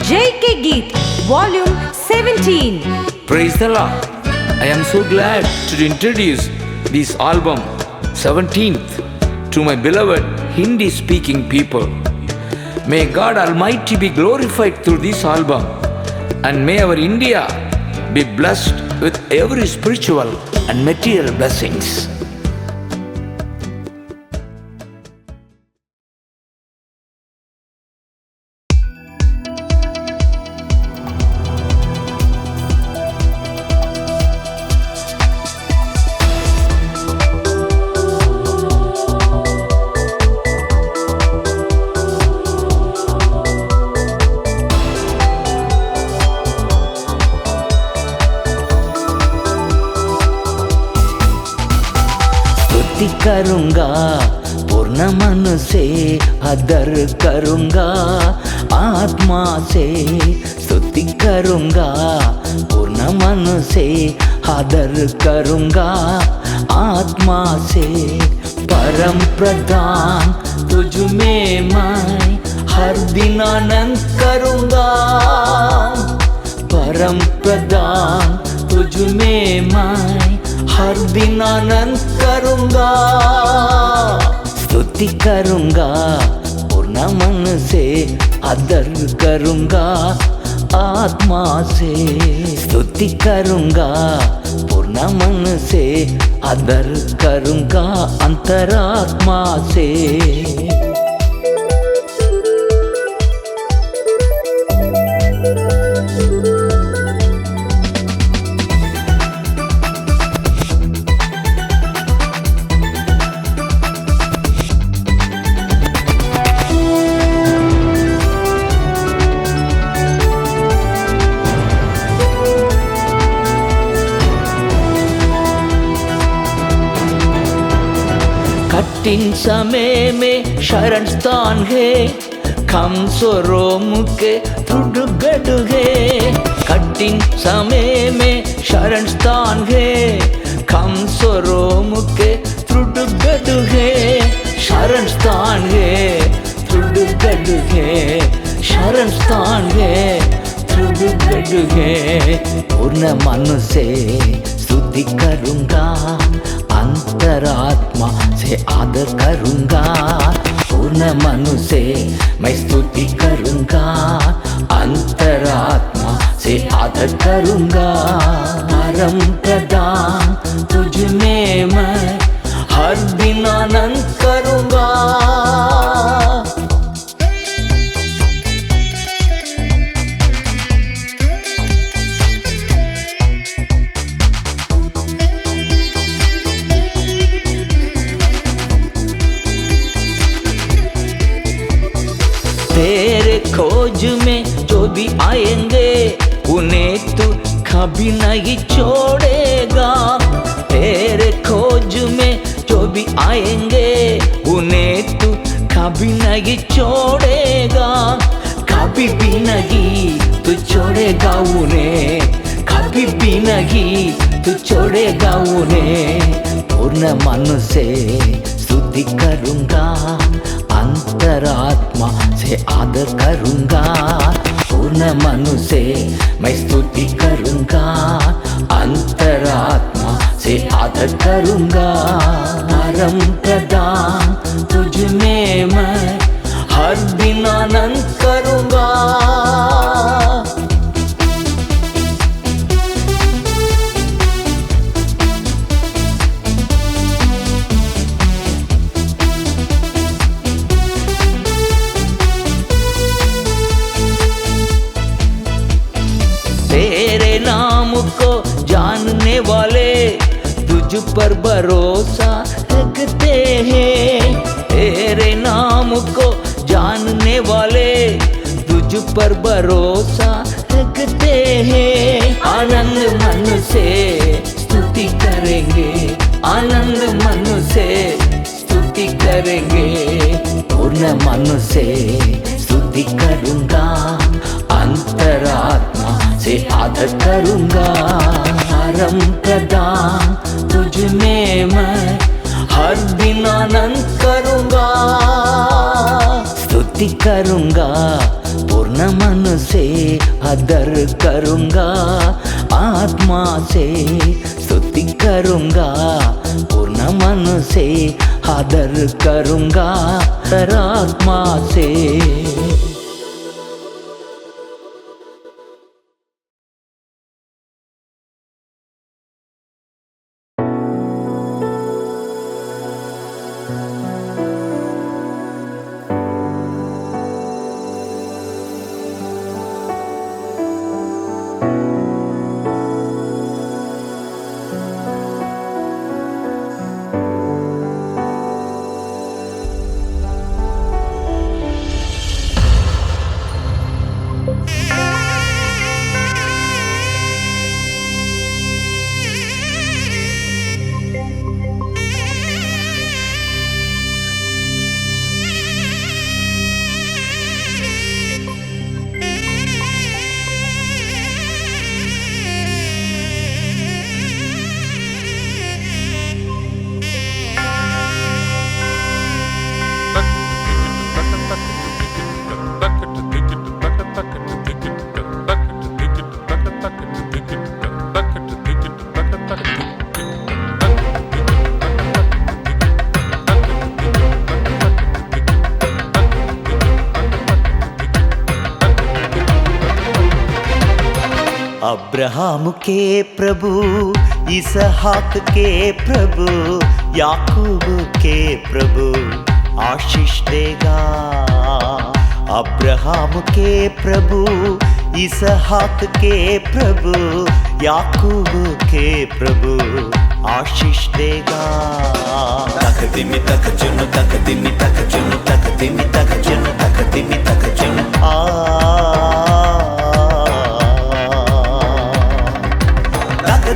JK Geet, Volume 17. Praise the Lord. I am so glad to introduce this album 17th to my beloved Hindi speaking people. May God Almighty be glorified through this album, and may our India be blessed with every spiritual and material blessings. स्तुति करूंगा पूर्ण मन से, आदर करूंगा आत्मा से। स्तुति करूंगा पूर्ण मन से, आदर करूंगा आत्मा से। परम प्रधान तुझ में मैं हर दिन आनंद करूंगा। परम प्रधान तुझ में मैं हर दिन आनंद करूंगा। स्तुति करूंगा पूर्ण मन से, आदर करूंगा आत्मा से। स्तुति करूंगा पूर्ण मन से, आदर करूंगा अंतरात्मा से। कठिन समय में शरण स्थान है, कमजोरों के दृढ़ गढ़ है। कठिन समय में शरण स्थान है, कमजोरों के दृढ़ गढ़ है। शरण स्थान है, दृढ़ गढ़ है। शरण स्थान है, दृढ़ गढ़ है। पूर्ण मन से स्तुति करूंगा, अंतरात्मा से आदर करूंगा। पूर्ण मन से मैं स्तुति करूंगा, अंतरात्मा से आदर करूंगा। परम प्रधान तुझ में मैं हर दिन आनंद करूंगा। तेरे खोज में जो भी आएंगे, उन्हें तू कभी नहीं छोड़ेगा। तेरे खोज में जो भी आएंगे, उन्हें तू कभी नहीं छोड़ेगा। कभी भी नहीं तू छोड़ेगा उन्हें, कभी भी नहीं तू छोड़ेगा उन्हें। पूर्ण मन से स्तुति करूंगा, अंतरात्मा से आदर करूंगा। पूर्ण मन से मैं स्तुति करूंगा, अंतरात्मा से आदर करूंगा। परम प्रधान तुझ में मैं हर दिन आनंद करूंगा। तेरे नाम को जानने वाले तुझ पर भरोसा रखते हैं। तेरे नाम को जानने वाले तुझ पर भरोसा रखते हैं। आनंद मन से स्तुति करेंगे, आनंद मन से स्तुति करेंगे। पूर्ण मन से स्तुति करूंगा, अंतरात्मा से आदर करूंगा। परम प्रधान तुझ में मैं हर दिन आनंद करूंगा। स्तुति स्तुति करूँगा, पूर्ण मन से आदर करूँगा, आत्मा से स्तुति करूँगा, पूर्ण मन से आदर करूँगा, आत्मा से। अब्राहम के प्रभु, इसहाक के प्रभु, याकूब के प्रभु आशीष देगा। अब्राहम के प्रभु, इसहाक के प्रभु, याकूब के प्रभु आशीष देगा। तक दिमी तक चुन, तक दिमी तक चुन, तक दिमी तक चुन, तक दिमी तक चुन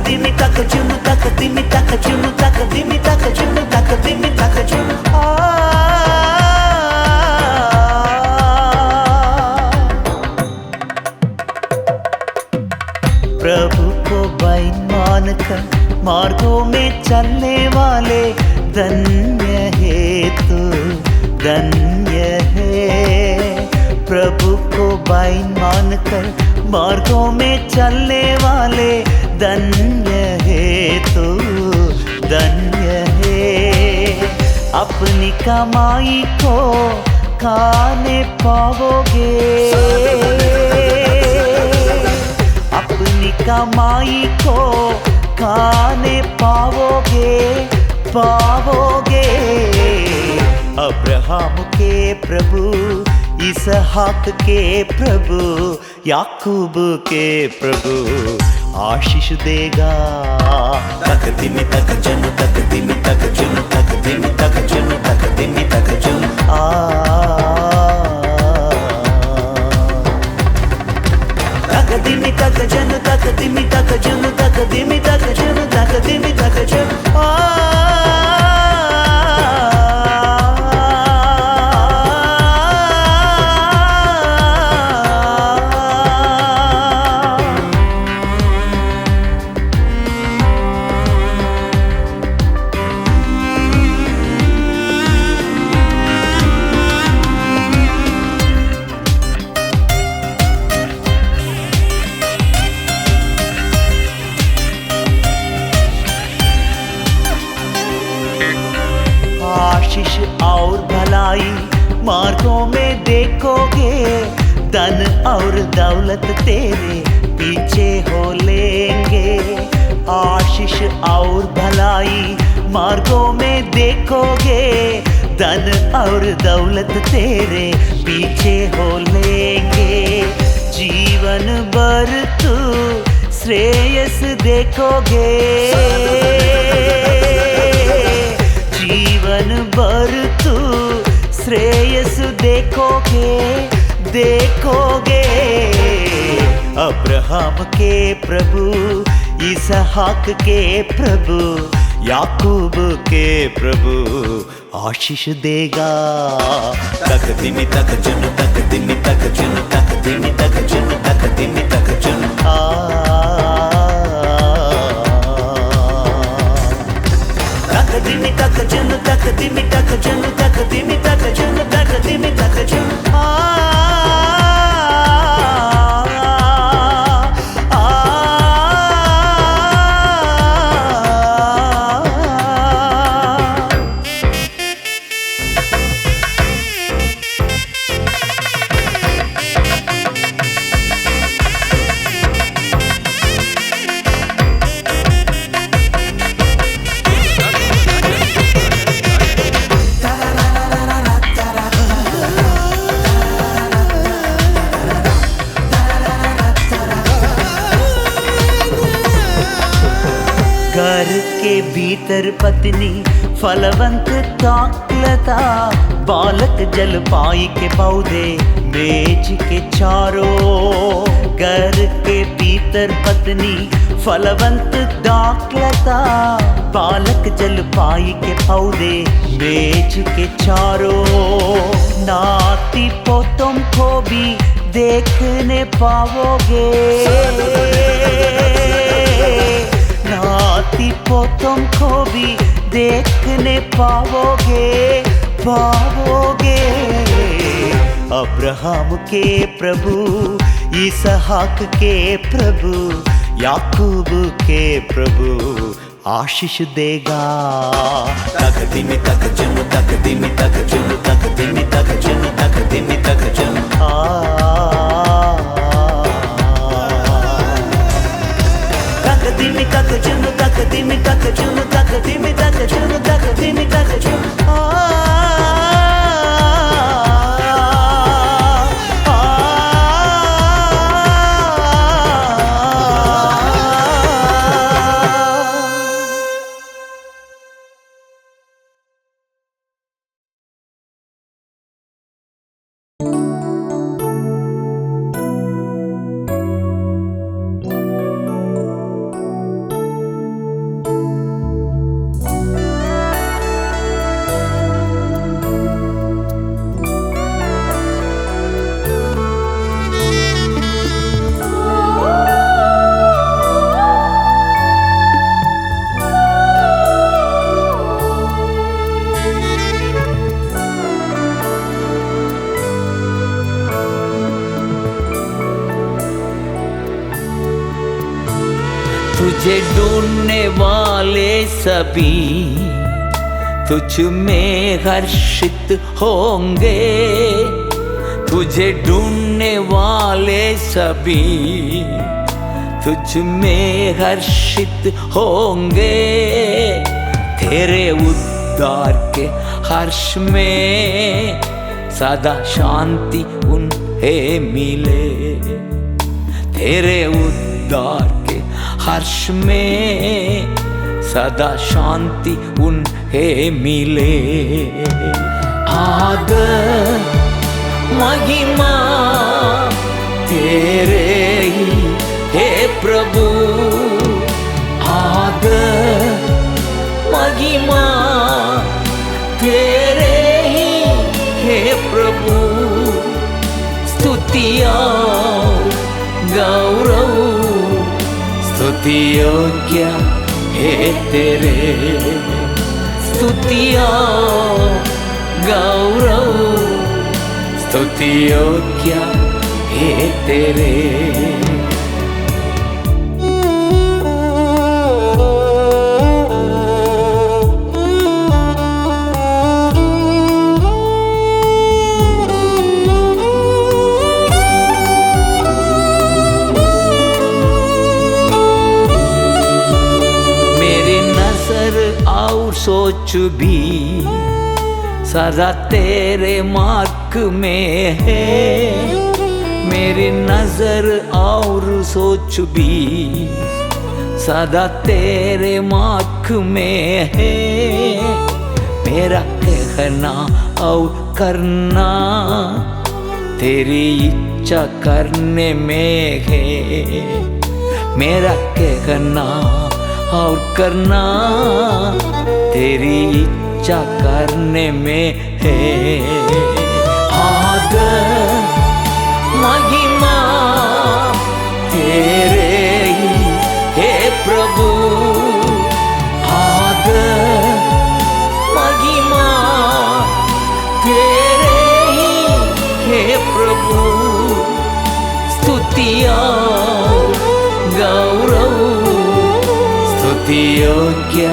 दिमी तक चुन, तक दिमी तक चुन, तक दिमी तक चुन, तक दिमी तक चुन प्रभु को बैन मानकर मार्गों में चलने वाले धन्य है तू, धन्य है। प्रभु को बैन मानकर मार्गों में चलने वाले धन्य है तू, धन्य है। अपनी कमाई को खाने पाओगे, अपनी कमाई को खाने पाओगे, पाओगे। अब्राहम के प्रभु, इसहाक के प्रभु, याकूब के प्रभु आशीष देगा। तक दिमी तक चुन, तक दिमी तक चुन, तक दिमी तक चुन, तक दिमी तक चुन तक दिमी तक चुन, तक दिमी तक चुन, तक दिमी तक चुन, तक दिमी तक चुन आशीष और भलाई मार्गों में देखोगे, धन और दौलत तेरे पीछे हो लेंगे। आशीष और भलाई मार्गों में देखोगे, धन और दौलत तेरे पीछे हो लेंगे। जीवन भर तू श्रेयस देखोगे, जीवन भर तू श्रेयस देखोगे, देखोगे। अब्राहम के प्रभु, इसहाक के प्रभु, याकूब के प्रभु आशीष देगा। तक दिमी तक चुन, तक दिमी तक चुन, तक दिमी तक चुन, तक दिमी तक चुन तक दिमी तक चुन, तक दिमी तक चुन, तक दिमी तक चुन, तक दिमी तक चुन घर के भीतर पत्नी फलवंत ताकलता, बालक जल पाई के पौधे मेज के चारों। घर के भीतर पत्नी फलवंत दाखलता, बालक जल पाई के पौधे मेज के चारों। नाती पोतों को भी देखने पाओगे, नाती पोतों को भी देखने पाओगे, पाओगे। अब्राहम के प्रभु, इसहाक के प्रभु, याकूब के प्रभु आशीष देगा। तक दिमी तक जुन, तक दिमी तक जुन, तक दिमी तक जुन, तक दिमी तक जुन। तक दिमी तक जुन, तक दिमी तक जुन, तक दिमी तक जुन, तक दिमी तक जुन। तुझे ढूंढने वाले सभी तुझ में हर्षित होंगे, तुझे ढूंढने वाले सभी तुझ में हर्षित होंगे। तेरे उद्धार के हर्ष में सदा शांति उन्हें मिले, तेरे उद्धार के हर्ष में सदा शांति उन्हें मिले। आदर महिमा तेरे ही हे प्रभु, आदर महिमा तेरे ही हे प्रभु। स्तुतियाँ गौरव स्तुति योग्य हे तेरे, स्तुतियाँ गौरव स्तुति योग्य हे तेरे। सोच भी सदा तेरे मार्ग में है, मेरी नजर और सोच भी सदा तेरे मार्ग में है। मेरा कहना और करना तेरी इच्छा करने में है, मेरा कहना और करना तेरी इच्छा करने में है। आदर महिमा तेरे ही हे प्रभु, आदर महिमा तेरे ही हे प्रभु। स्तुतियाँ गौरव स्तुति योग्य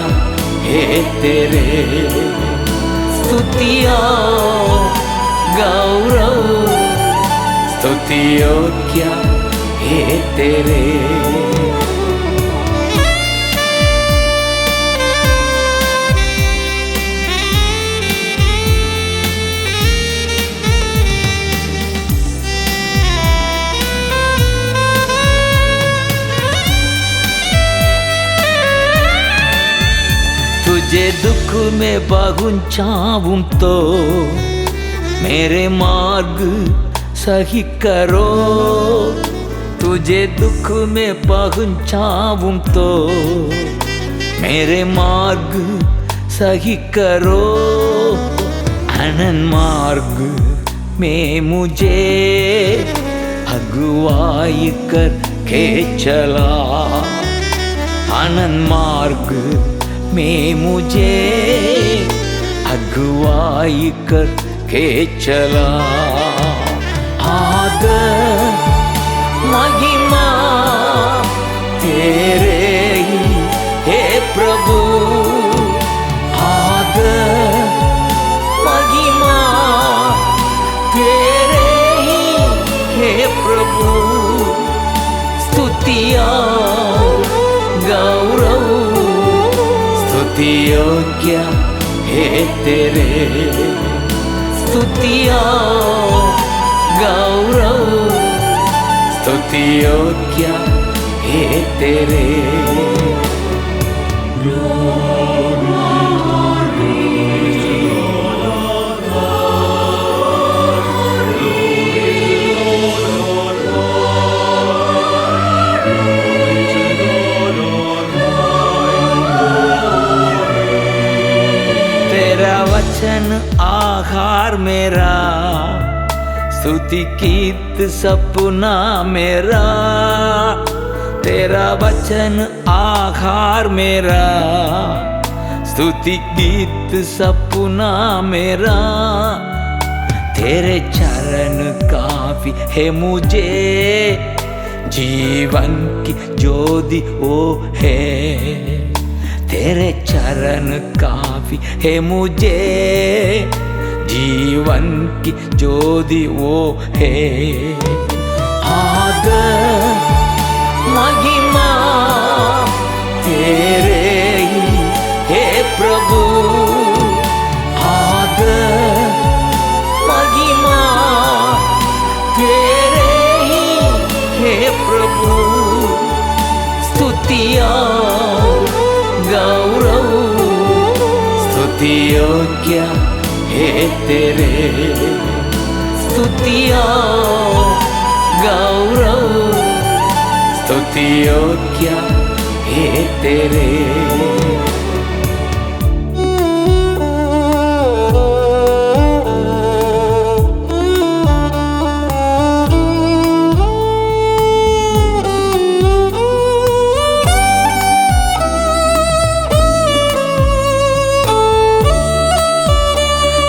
हे तेरे, स्तुतियाँ गौरव स्तुति योग्य हे तेरे। दुख में पहुंचाऊं तो मेरे मार्ग सही करो। तुझे दुख में पहुंचाऊं तो मेरे मार्ग सही करो। अनंत मार्ग में मुझे अगुवाई करके चला। आनंद मार्ग में मुझे अगुवाई करके चला। आदर महिमा तेरे ही हे प्रभु। आदर महिमा तेरे ही हे प्रभु। स्तुतिया गौरव स्तुति योग्य हे तेरे। स्तुतिया गौरव स्तुति योग्य हे तेरे। वचन आहार मेरा, स्तुति गीत सपना मेरा। तेरा वचन आहार मेरा, स्तुति गीत सपना मेरा। तेरे चरण काफी है मुझे, जीवन की ज्योति वो है। तेरे चरण काफी है मुझे, जीवन की ज्योति वो है। आदर महिमा तेरे ही हे प्रभु। आदर महिमा तेरे ही हे प्रभु। स्तुतिया गौरव स्तुति योग्य हे तेरे। स्तुतिया गौरव स्तुति योग्य हे तेरे।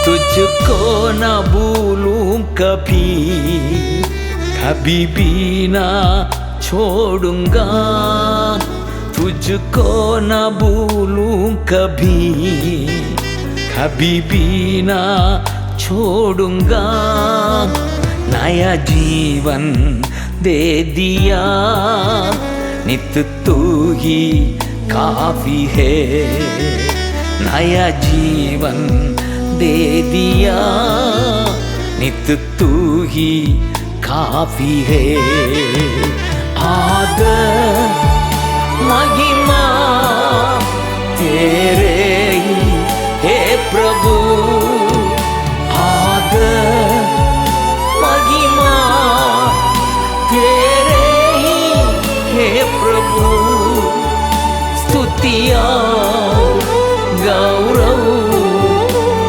तुझको न भूलूं कभी, कभी भी ना छोड़ूंगा। तुझको न भूलूं कभी, कभी भी ना छोड़ूंगा। नया जीवन दे दिया, नित्य तू ही काफी है। नया जीवन दे दिया, नित्य तू ही काफी है। आदर महिमा तेरे ही हे प्रभु। आदर महिमा तेरे ही हे प्रभु। स्तुतिया गौरव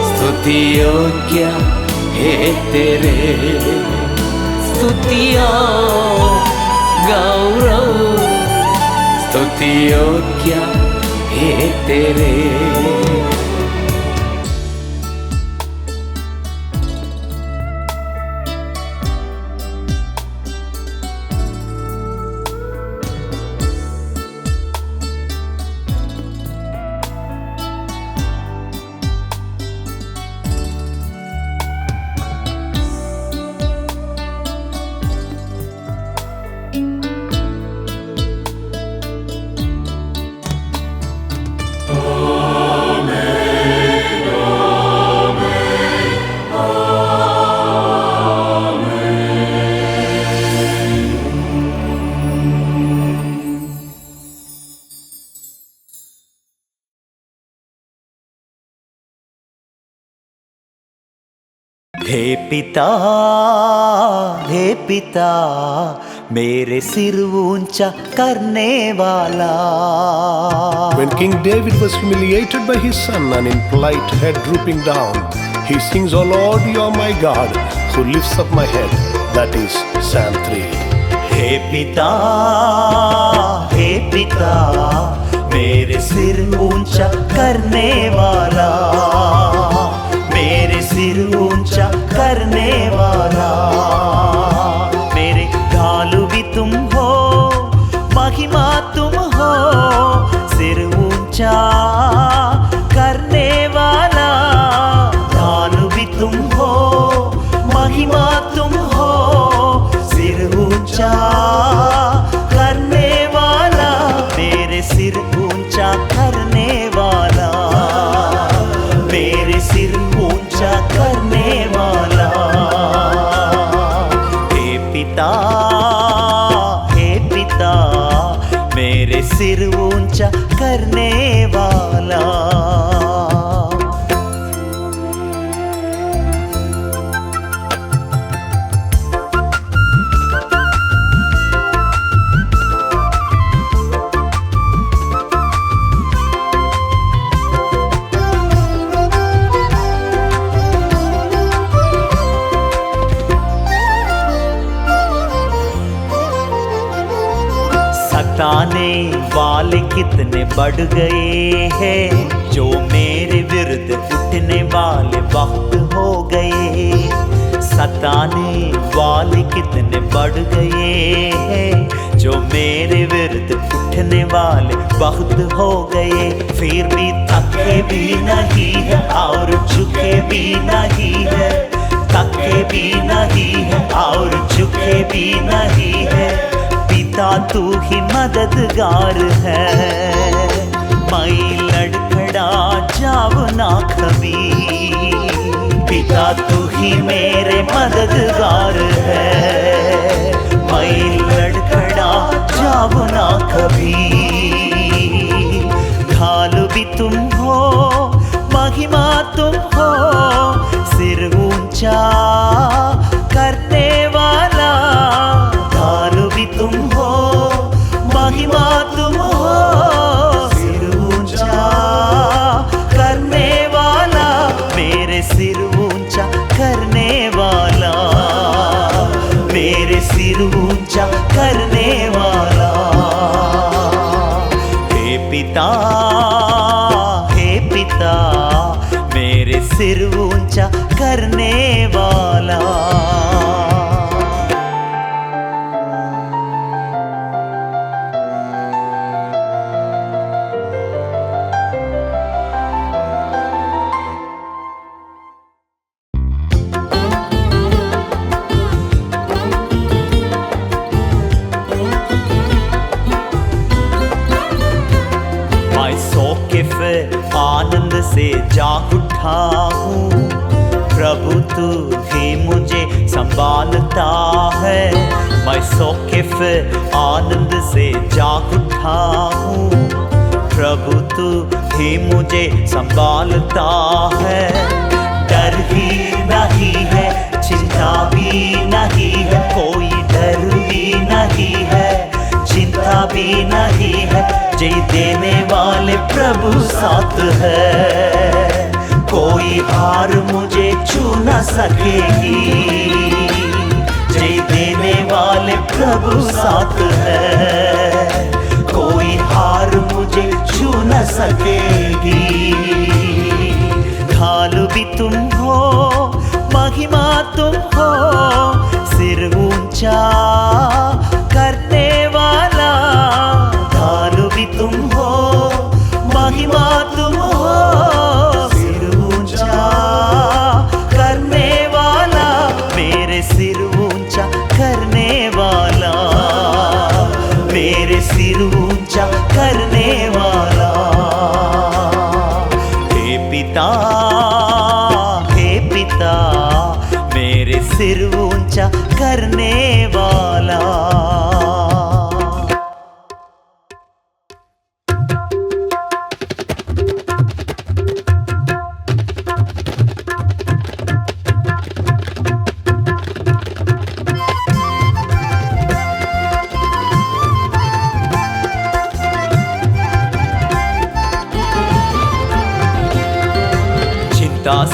स्तुति योग्य हे तेरे। स्तुतिया गौरव स्तुति योग्य हे तेरे। Amen. पिता, हे पिता, मेरे सिर ऊंचा करने वाला। When King David was humiliated by his son and in plight, head drooping down, he sings, "O Lord, you are my God, who lifts up my head." That is Psalm 3. हे पिता, हे पिता, मेरे सिर ऊंचा करने वाला, मेरे सिर ऊंचा करने वाला। मेरे ढाल भी तुम हो, महिमा तुम हो, सिर ऊंचा करने वाला। ढाल भी तुम हो, महिमा तुम हो, सिर ऊंचा करने वाला। मेरे सिर ऊंचा करने वाला, मेरे सिर ऊंचा करने वाला। हे पिता, हे पिता, मेरे सिर ऊंचा करने वाला। सताने वाले कितने बढ़ गए हैं, जो मेरे विरुद्ध उठने वाले वक्त हो गए। सताने वाले कितने बढ़ गए हैं, जो मेरे विरुद्ध उठने वाले वक्त हो गए। फिर भी थके भी नहीं है और झुके भी नहीं है, थके भी नहीं है और झुके भी नहीं है। पिता तू ही मददगार है, मैं लड़खड़ा जाऊं ना कभी। पिता तू ही मेरे मददगार है, मैं लड़खड़ा जाऊं ना कभी। ढाल भी तुम हो, महिमा तुम हो, सिर ऊंचा करने वाला। ढाल भी तुम हो, महिमा तुम हो, सिर ऊंचा करने वाला। मेरे सिर ऊंचा करने वाला, मेरे सिर ऊंचा करने वाला। हे पिता, हे पिता, मेरे सिर ऊंचा करने वाला। आनंद से जाग उठा हूँ, प्रभु तू ही मुझे संभालता है। मैं सौखिफ आनंद से जाग उठा हूँ, प्रभु तू ही मुझे संभालता है। डर ही नहीं है, चिंता भी नहीं है, कोई डर भी नहीं है, चिंता भी नहीं है। जय देने वाले प्रभु साथ है, कोई हार मुझे छू न सकेगी। जय देने वाले प्रभु साथ है, कोई हार मुझे छू न सकेगी। ढाल भी तुम हो, महिमा तुम हो, सिर ऊंचा करने वाला। ढाल भी तुम हो, महिमा तुम हो, सिर ऊंचा करने वाला। मेरे सिर ऊंचा करने वाला, मेरे सिर ऊंचा करने वाला। हे पिता, हे पिता, मेरे सिर ऊंचा करने वाला।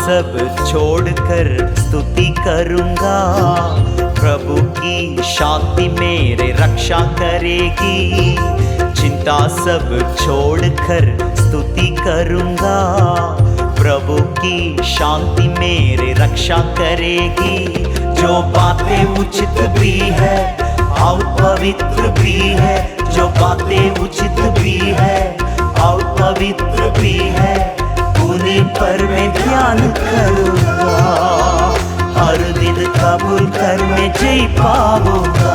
सब छोड़कर स्तुति करूंगा। प्रभु की शांति मेरे रक्षा करेगी। चिंता सब छोड़कर स्तुति करूंगा। प्रभु की शांति मेरे रक्षा करेगी। जो बातें उचित भी है और पवित्र भी है, जो बातें उचित भी है और पवित्र भी है, उन्हीं पर मैं ध्यान करूंगा। हर दिन कबूल कर मैं जय पाऊंगा।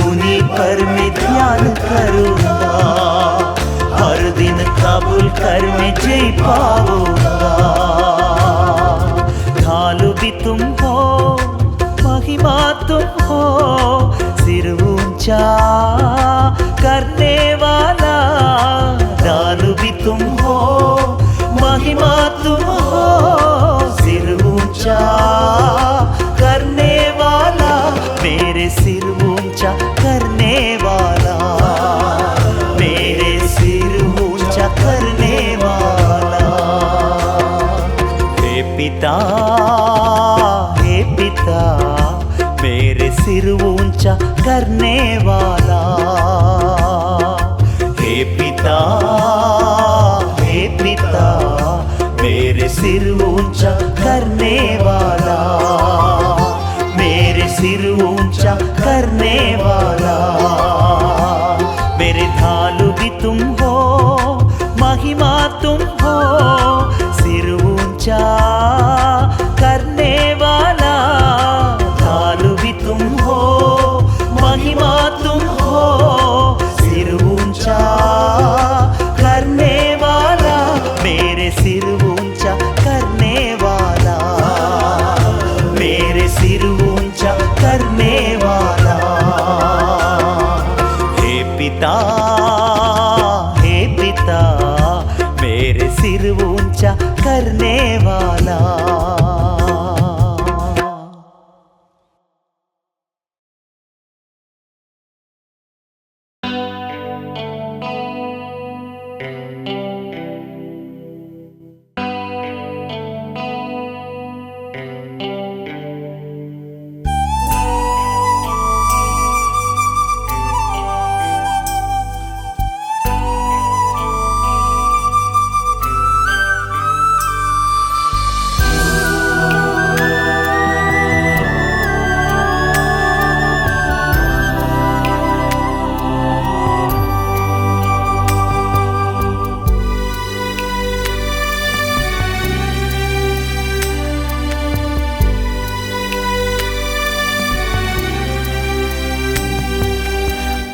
उन्हीं पर मैं ध्यान करूंगा। हर दिन कबूल कर मैं जय पाऊंगा। ढालू भी तुम हो, महिमा तुम हो, सिर ऊंचा करने वाला। ढालू भी तुम हो, महिमा तुम हो, सिर ऊंचा करने वाला। मेरे सिर ऊंचा करने वाला, मेरे सिर ऊंचा करने वाला। हे पिता, हे पिता, मेरे सिर ऊंचा करने वाला। हे पिता, हे पिता, मेरे सिर ऊंचा करने वाला। मेरे सिर ऊंचा करने वाला। मेरे ढालू भी तुम हो, महिमा तुम हो, सिर ऊंचा करने वाला। ढालू भी तुम हो, महिमा तुम हो, सिर ऊंचा करने वाला। मेरे सिर ऊंचा करने वाला, मेरे सिर ऊंचा करने वाला। हे पिता, हे पिता, मेरे सिर ऊंचा करने वाला।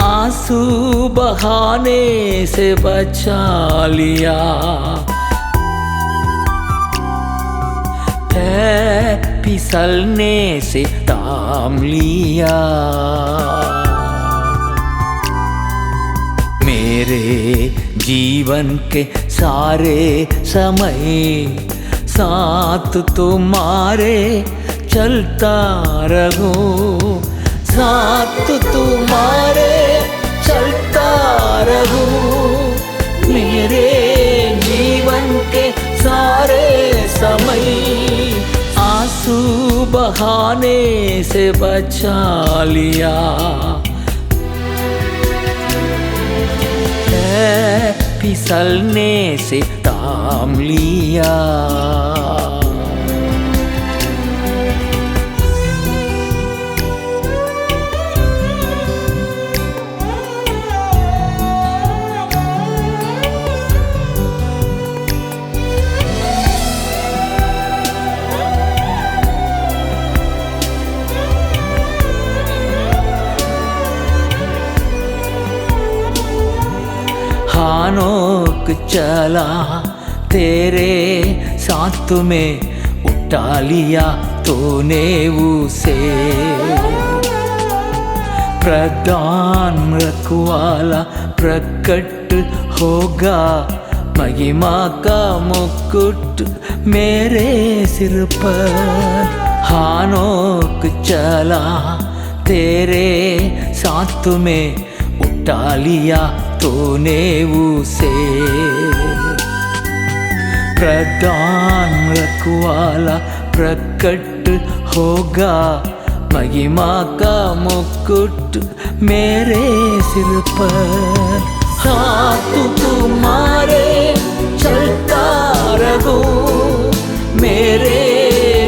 आंसू बहाने से बचा लिया है, फिसलने से थाम लिया। मेरे जीवन के सारे समय साथ तुम्हारे चलता रहूं, साथ तुम्हारे चलता रहूं। मेरे जीवन के सारे समय आंसू बहाने से बचा लिया है, फिसलने से थाम लिया। हानोक चला तेरे साथ में, उठा लिया तूने उसे। प्रधान रखवाला प्रकट होगा, महिमा का मुकुट मेरे सिर पर। हानोक चला तेरे साथ में, उठा लिया तूने उसे। प्रधान रखवाला प्रकट होगा, महिमा का मुकुट मेरे सिर पर। हाथ तुम्हारे चलता रहूं मेरे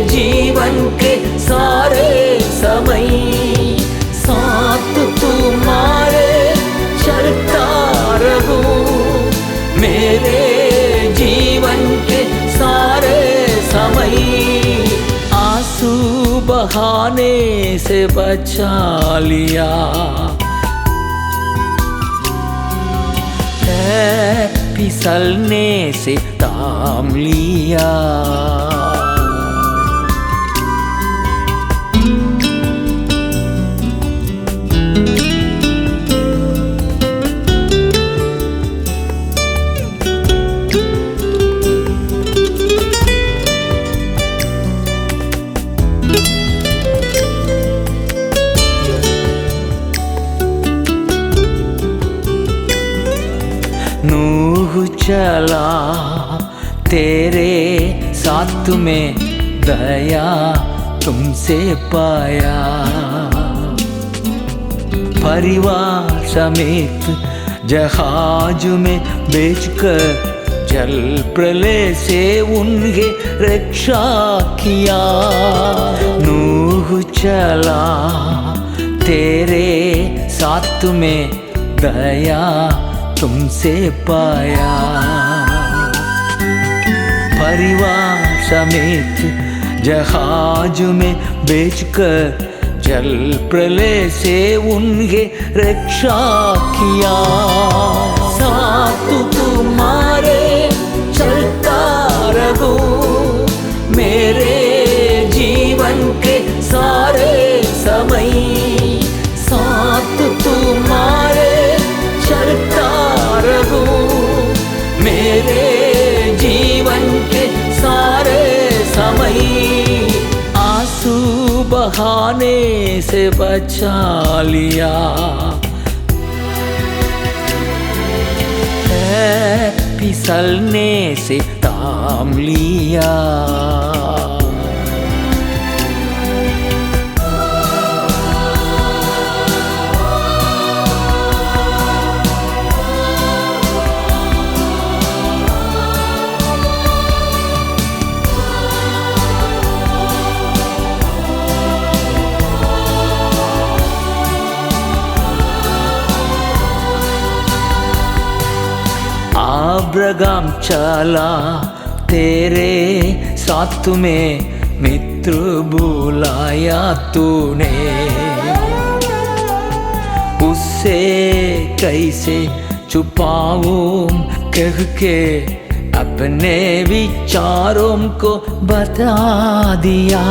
जीवन के सारे समय, साथ तुम्हारे चलता रहूं मेरे जीवन के सारे समय। आंसू बहाने से बचा लिया, फिसलने से थाम लिया। नूह चला तेरे साथ में, दया तुमसे पाया। परिवार समेत जहाज में बेचकर जल प्रलय से उन्हें रक्षा किया। नूह चला तेरे साथ में, दया तुमसे पाया। परिवार समेत जहाज में बेचकर जल प्रलय से उन्हें रक्षा किया। साथ तुम्हारे चलता रहूं मेरे जीवन के सारे समय, साथ तुम्हारे चलता रहूं मेरे जीवन के सारे समय। आंसू बहाने से बचा लिया, फिसलने से थाम लिया। अब्राहम चला तेरे साथ में, मित्र बुलाया तूने। उससे कैसे छुपाऊं कह के अपने विचारों को बता दिया।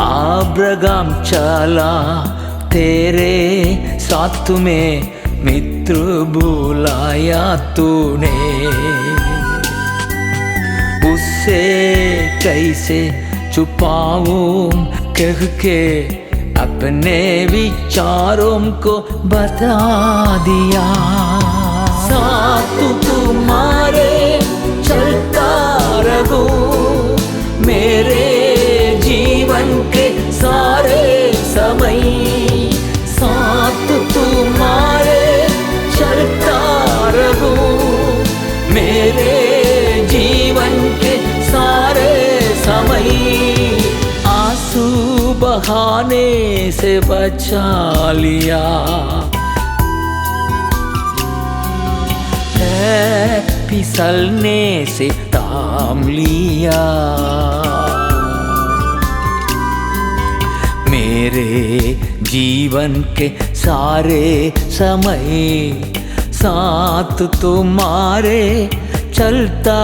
अब्राहम चला तेरे साथ में, मित्र बुलाया तूने। उससे कैसे छुपाऊं कह के अपने विचारों को बता दिया। साथ तुम्हारे चलता रहूं मेरे जीवन के सारे समय, साथ तुम्हारे चलता रहूं मेरे जीवन के सारे समय। आंसू बहाने से बचा लिया, फिसलने से थाम लिया। मेरे जीवन के सारे समय साथ तुम्हारे चलता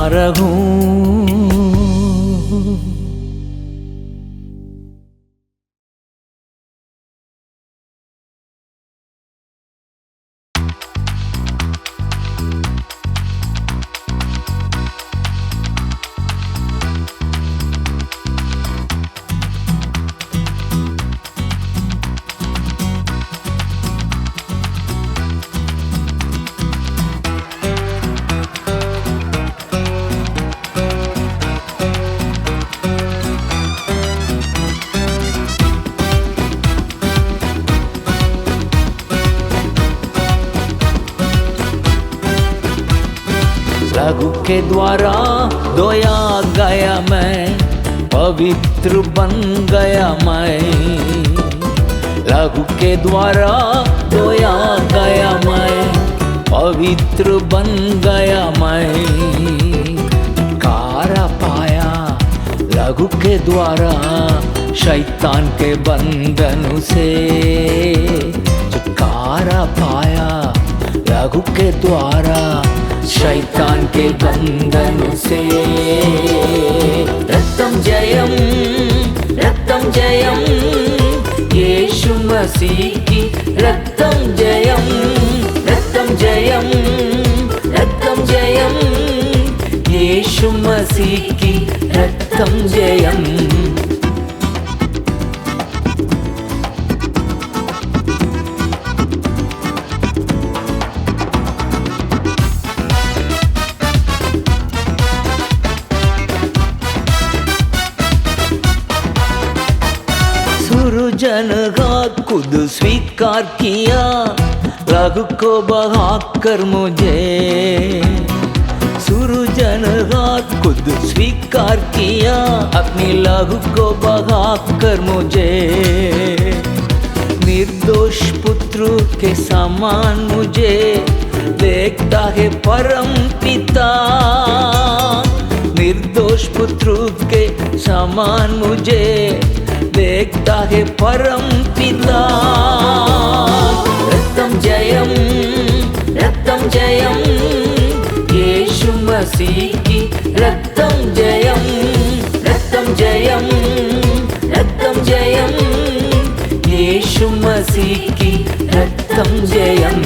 रहूं। लहू के द्वारा धोया गया मैं, पवित्र बन गया मैं। लहू के द्वारा धोया गया मैं, पवित्र बन गया मैं। छुटकारा पाया लहू के द्वारा शैतान के बंधन से। छुटकारा पाया लहू के द्वारा शैतान के बंधन से। रक्तम जयम, रक्तम जयम, यीशु मसीह की रक्तम जयम, रक्तम जयम, रक्तम जयम, यीशु मसीह की रक्तम जयम। सुरजन का खुद स्वीकार किया, लहू को बहाकर मुझे। सुरजन का खुद स्वीकार किया, अपनी लहू को बहाकर मुझे। निर्दोष पुत्र के समान मुझे देखता है परम पिता। निर्दोष पुत्र के समान मुझे देखता है परम पिता। रक्तम जयम, रक्तम जयम, यीशु मसीह की रक्तम जयम, रक्तम जयम, रक्तम जयम, यीशु मसीह की रक्तम जयम।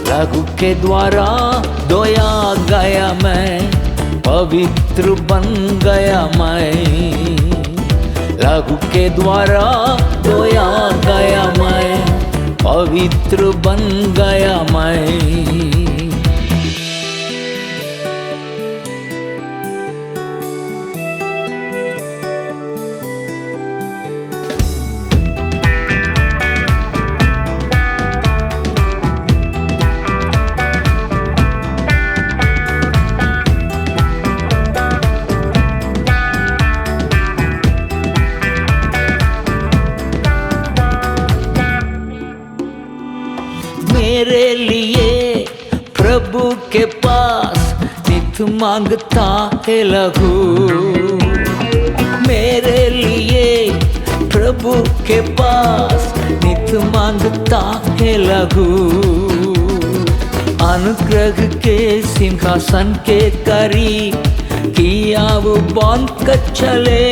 लहू के द्वारा धोया गया मैं, पवित्र बन गया मैं। लहू के द्वारा धोया गया मैं, पवित्र बन गया मैं। मेरे लिए प्रभु के पास नित मांगता है लहू। मेरे लिए प्रभु के पास नित मांगता है लहू। अनुग्रह के सिंहासन के करीब किया वो बांध कर चले।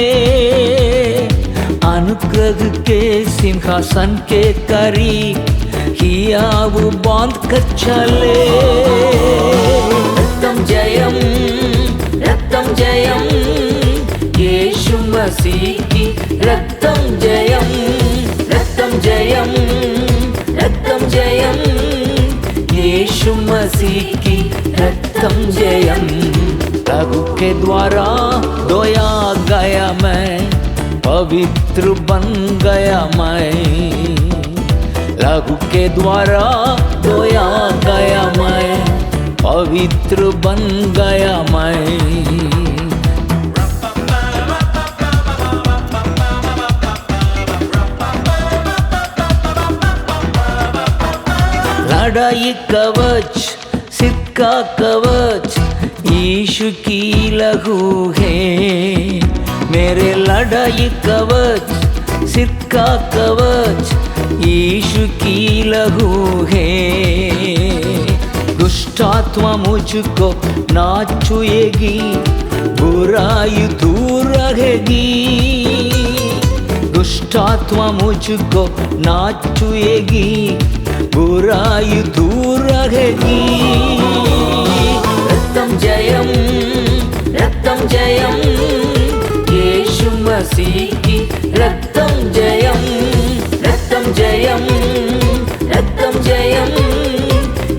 अनुग्रह के सिंहासन के करीब किया वो बांध कर चले। रक्तम जयम, रक्तम जयम, यीशु मसीह की रक्तम जयम, रक्तम जयम, रक्तम जयम, यीशु मसीह की रक्तम जयम। लहू के द्वारा धोया गया मैं, पवित्र बन गया मैं। लहू के द्वारा धोया गया मैं, पवित्र बन गया मैं। लड़ाई कवच, सिर का कवच, यीशु की लहू है। मेरे लड़ाई कवच, सिर का कवच, यीशु की लहू है। दुष्टात्मा मुझको ना छुएगी, बुराई दूर रहेगी। दुष्टात्मा मुझको ना छुएगी, बुराई दूर रहेगी। रक्तम जयम, रक्तम जयम, यीशु मसीह की रक्तम जयम, रक्तम जयम, रक्तम जयम,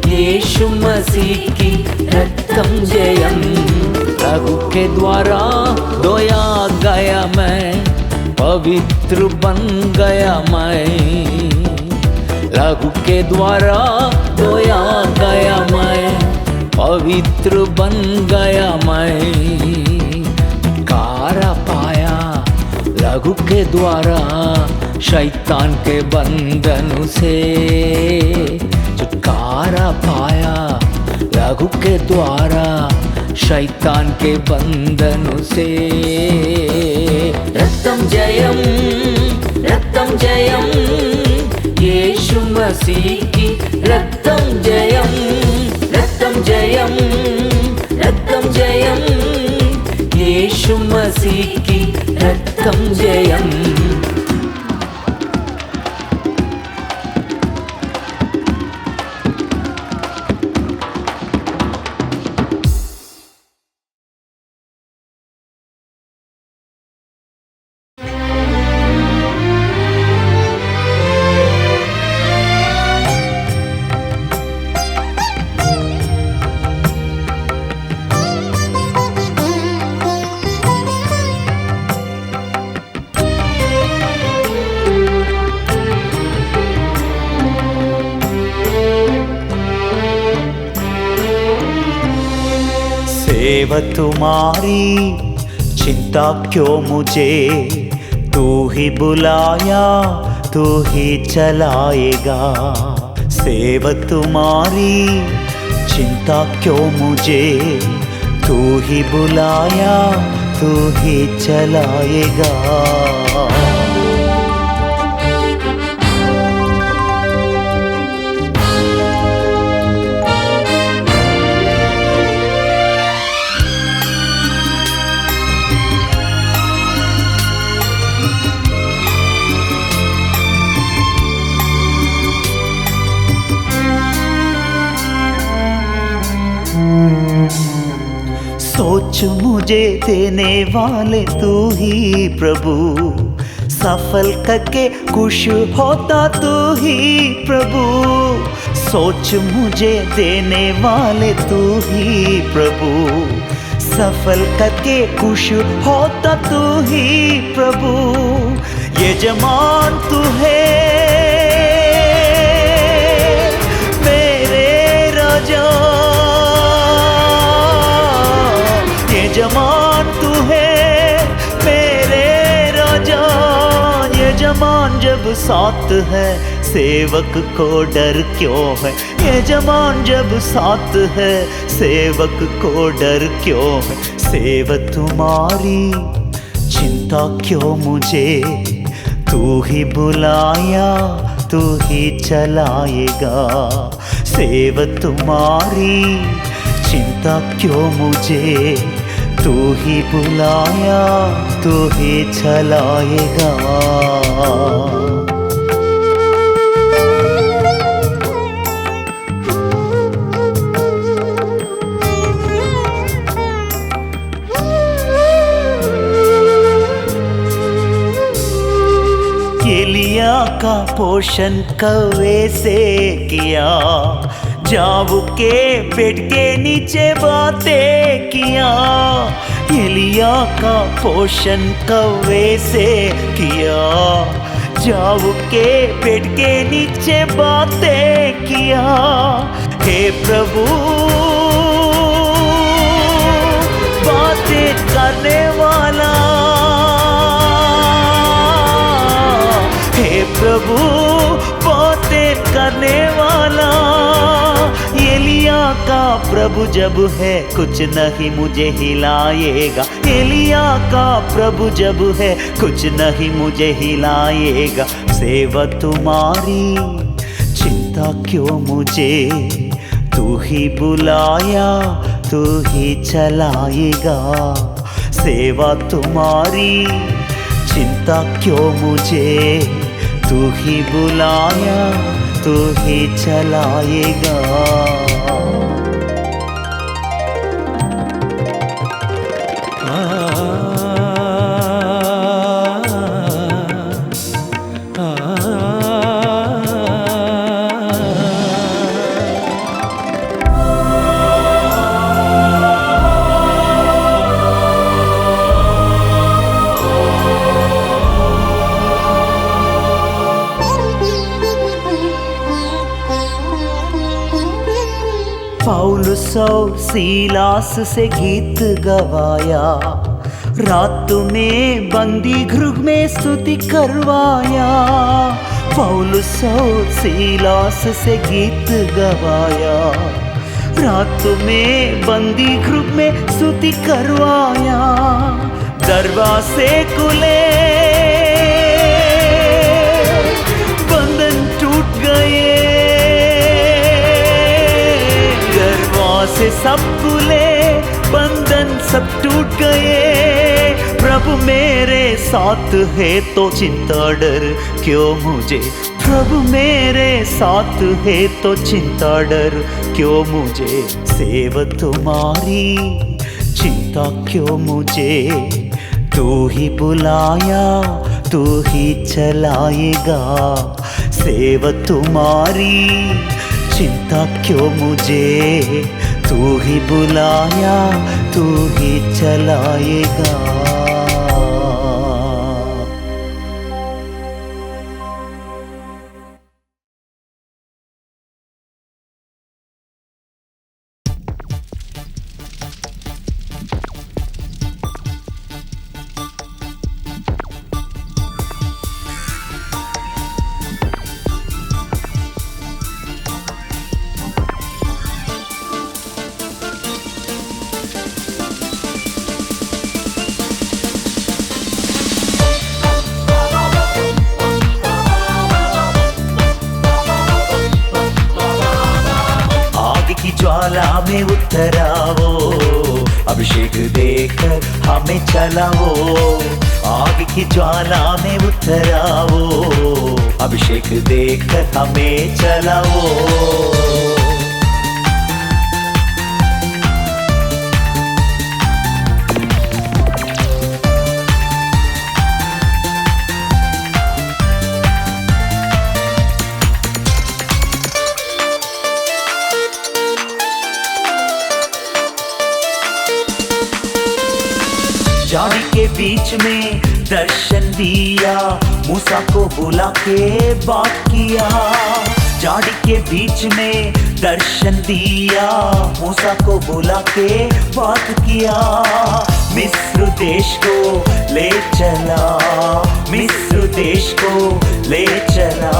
यीशु मसीह की रक्तम जयम। लहू के द्वारा धोया गया मैं, पवित्र बन गया मैं। लहू के द्वारा धोया गया मैं, पवित्र बन गया मैं, छुटकारा पाया लहू के द्वारा शैतान के बंधन से, छुटकारा पाया लहू के द्वारा शैतान के बंधन से। रक्तम जयम यीशु मसीह की रक्तम जयम, रक्तम जयम, रक्तम जयम यीशु मसीह की रक्तम जयम। सेवा तुम्हारी चिंता क्यों मुझे, तू ही बुलाया तू ही चलाएगा। सेवा तुम्हारी चिंता क्यों मुझे, तू ही बुलाया तू ही चलाएगा। सोच मुझे देने वाले तू ही प्रभु, सफल करके खुश होता तू ही प्रभु। सोच मुझे देने वाले तू ही प्रभु, सफल करके खुश होता तू ही प्रभु। यजमान तू है मेरे राजा, यजमान तू है मेरे राजा। यजमान जब साथ है सेवक को डर क्यों है, यजमान जब साथ है सेवक को डर क्यों है। सेवक तुम्हारी चिंता क्यों मुझे, तू ही बुलाया तू ही चलाएगा। सेवक तुम्हारी चिंता क्यों मुझे, तू ही बुलाया तू ही चलाएगा। एलिया का पोषण कौवे से किया, जाऊ के पेट के नीचे बातें किया। एलिया का पोषण कौवे से किया, जाऊ के पेट के नीचे बातें किया। हे प्रभु बातें करने वाला, हे प्रभु बातें करने वाला। एलिया का प्रभु जब है कुछ नहीं मुझे हिलाएगा। एलिया का प्रभु जब है कुछ नहीं मुझे हिलाएगा। सेवा तुम्हारी चिंता क्यों मुझे, तू ही बुलाया तू ही चलाएगा। सेवा तुम्हारी चिंता क्यों मुझे, तू ही बुलाया तू ही चलाएगा। पौलुस और सीलास से गीत गवाया, रात में बंदी गृह में स्तुति करवाया। पौलुस और सीलास से गीत गवाया, रात में बंदी गृह में स्तुति करवाया। दरवाजे खुले, बंधन टूट गए, दरवाजे सब खुले, बंधन सब टूट गए। प्रभु मेरे साथ है तो चिंता डर क्यों मुझे, प्रभु मेरे साथ है तो चिंता डर क्यों मुझे। सेव तुम्हारी चिंता क्यों मुझे, तू ही बुलाया तू ही चलाएगा। सेव तुम्हारी चिंता क्यों मुझे, तू ही बुलाया तू ही चलाएगा। ज्वाला में उतराओ, अभिषेक देकर हमें चलाओ। आग की ज्वाला में उतराओ, अभिषेक देकर हमें चलाओ। झाड़ी के बीच में दर्शन दिया, मूसा को बुला के बात किया। झाड़ी के बीच में दर्शन दिया, मूसा को बुला के बात किया। मिस्र देश को ले चला, मिस्र देश को ले चला।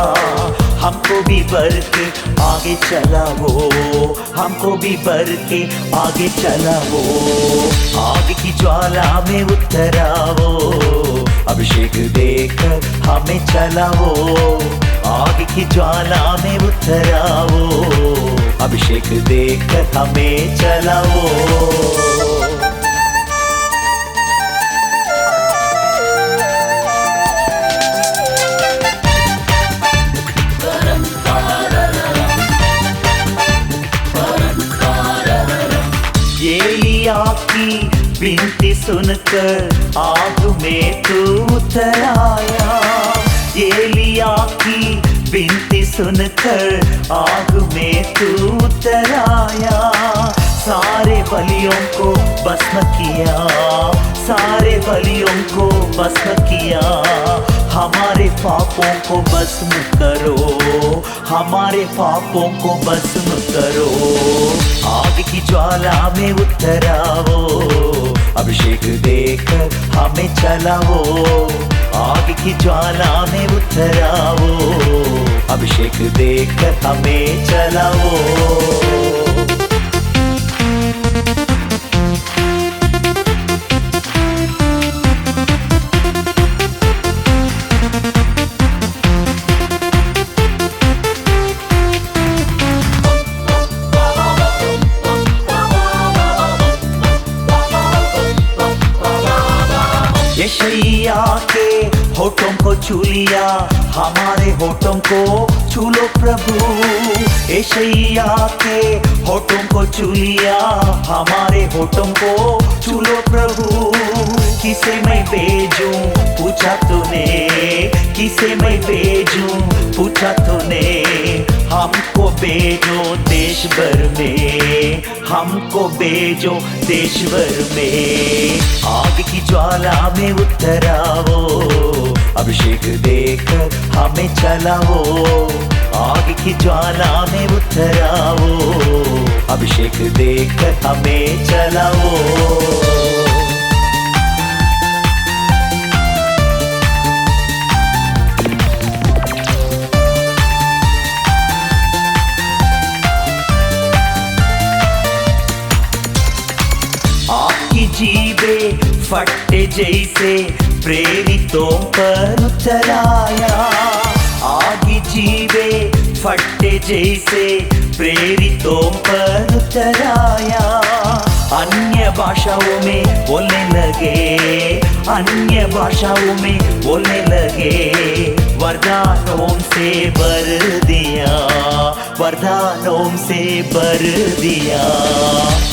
हमको भी बढ़ के आगे चला वो, हमको भी बढ़ के आगे चला वो। आग की ज्वाला में उतराओ, अभिषेक देकर हमें चलाओ। आग की ज्वाला में उतराओ, अभिषेक देकर हमें चलाओ। एलिया की विनती सुनकर आग में तू उतर आया। एलिया की विनती सुनकर आग में तू उतर आया। सारे बलियों को भस्म किया, सारे बलियों को भस्म किया। हमारे पापों को भस्म करो, हमारे पापों को भस्म करो। आग की ज्वाला में उतराओ, अभिषेक देकर हमें चलाओ। आग की ज्वाला में उतराओ, अभिषेक देकर हमें चलाओ। यशायाह के होठों को छू लिया, हमारे होठों को छू लो प्रभु। यशायाह के होठों को छू लिया, हमारे होठों को छू लो प्रभु। किसे मैं भेजूं पूछा तूने, किसे मैं भेजूं पूछा तूने। हमको भेजो देश भर में, हमको भेजो देश भर में। आग की ज्वाला में उतराओ, अभिषेक देकर हमें चलाओ। आग की ज्वाला में उतराओ, अभिषेक देकर हमें चलाओ। आपकी जीवे फटे जैसे प्रेरितों पर उतराया। आगे जीवे फटे जैसे प्रेरितों पर उतराया। अन्य भाषाओं में बोलने लगे, अन्य भाषाओं में बोलने लगे। वरदानों से भर दिया, वरदानों से भर दिया।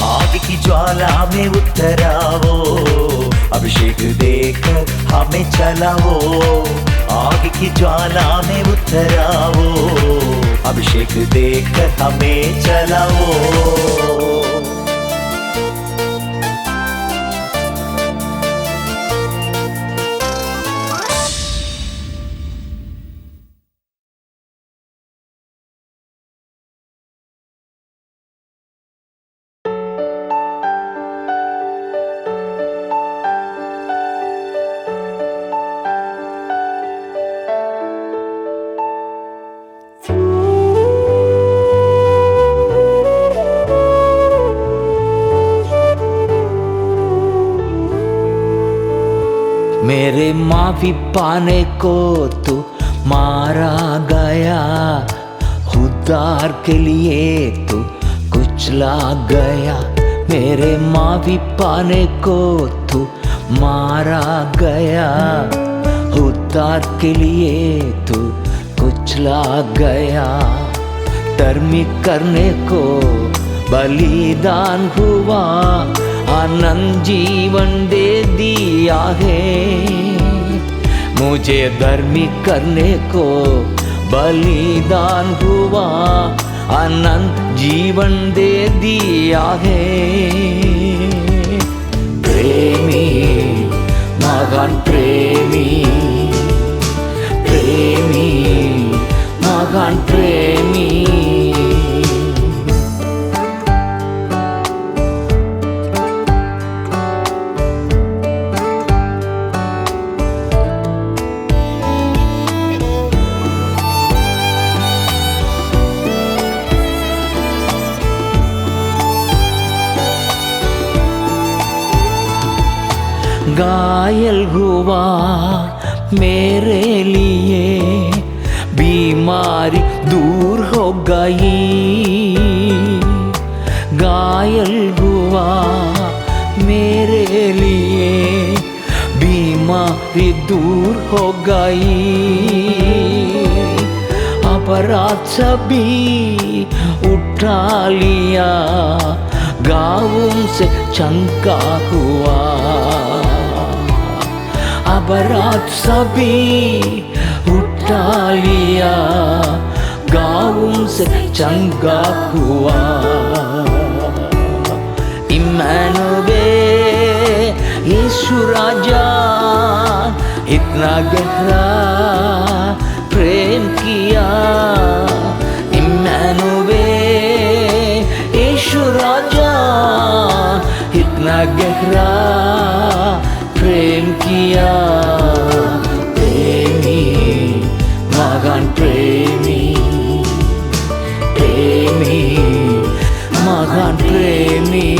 आग की ज्वाला में उतराओ, अभिषेक देकर हमें चलाओ। आग की ज्वाला में उतराओ, अभिषेक देकर हमें चलाओ। मेरे माफी पाने को तू मारा गया, उद्धार के लिए तू कुचला गया। मेरे माफी पाने को तू मारा गया, उद्धार के लिए तू कुचला गया। धार्मिक करने को बलिदान हुआ, आनंद जीवन दे दिया है। मुझे धार्मिक करने को बलिदान हुआ, आनंद जीवन दे दिया है। प्रेमी महान प्रेमी, प्रेमी महान प्रेमी। घायल हुआ मेरे लिए, बीमारी दूर हो गई। घायल हुआ मेरे लिए, बीमारी दूर हो गई। अपराध सभी उठा लिया, घावों से चंगा हुआ। अपराध सभी उठा लिया, घावों से चंगा हुआ। इम्मानुएल यीशु राजा, इतना गहरा प्रेम किया। इम्मानुएल यीशु राजा, इतना गहरा प्रेम किया। प्रेमी महान प्रेमी, प्रेमी महान प्रेमी।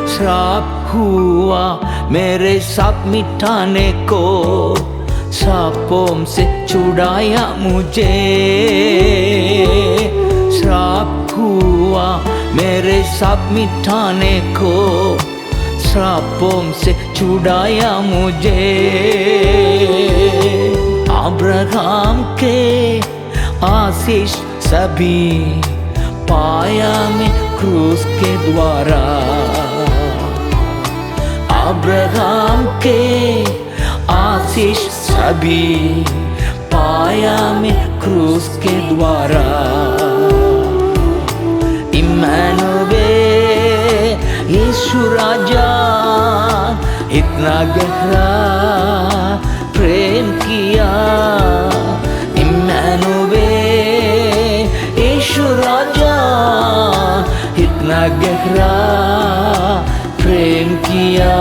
श्राप हुआ मेरे साथ मिटाने को, सांपों से छुड़ाया मुझे। श्राप हुआ मेरे साथ मिटाने को, श्रापों से छुड़ाया मुझे। अब्राहम के आशीष सभी पाया मैं क्रूस के द्वारा। अब्राहम के आशीष सभी पाया मैं क्रूस के द्वारा। इम्मानुएल यीशु राजा इतना गहरा प्रेम किया। इम्मानुएल यीशु राजा इतना गहरा प्रेम किया।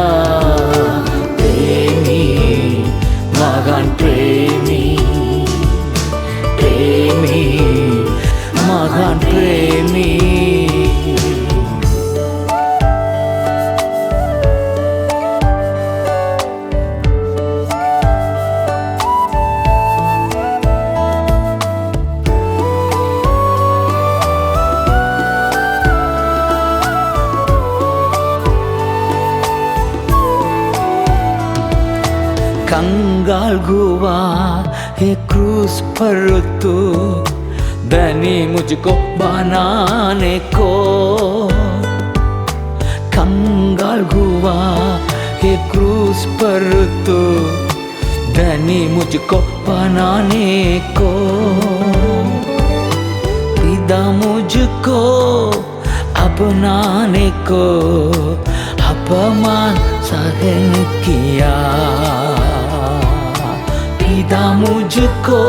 प्रेमी महान प्रेमी, प्रेमी महान प्रेमी। कंगाल हुआ है क्रूस पर तू, धनी मुझको बनाने को। कंगाल हुआ है क्रूस पर तू, धनी मुझको बनाने को। पिता मुझको अपनाने को अपमान सहन किया। पिता मुझको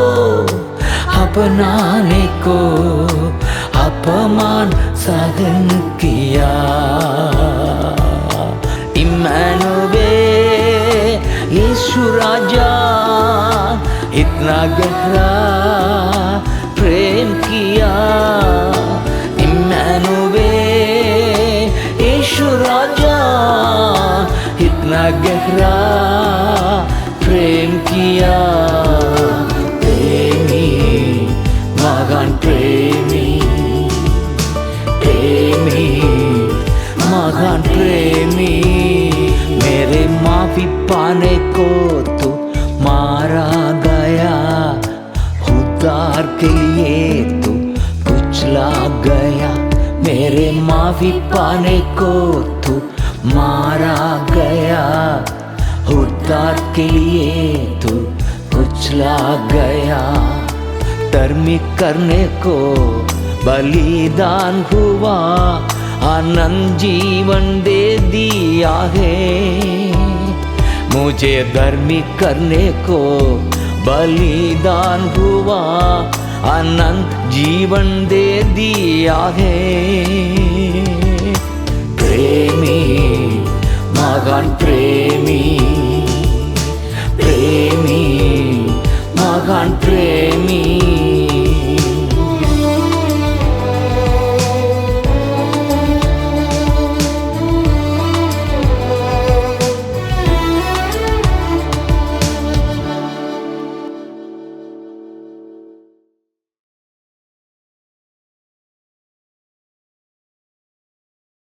अपनाने को अपमान सहन किया। इम्मानुएल यीशु राजा इतना गहरा प्रेम किया। इम्मानुएल यीशु राजा इतना गहरा प्रेम किया। प्रेमी महान प्रेमी, प्रेमी महान प्रेमी। मेरे माफी पाने को तू मारा गया, उद्धार के लिए तू कुचला गया। मेरे माफी पाने को तू मारा गया, उद्धार के लिए तू कुचला गया। धर्मी करने को बलिदान हुआ, आनंद जीवन दे दिया है। मुझे धर्मी करने को बलिदान हुआ, आनंद जीवन दे दिया है। प्रेमी महान प्रेमी, प्रेमी महान प्रेमी।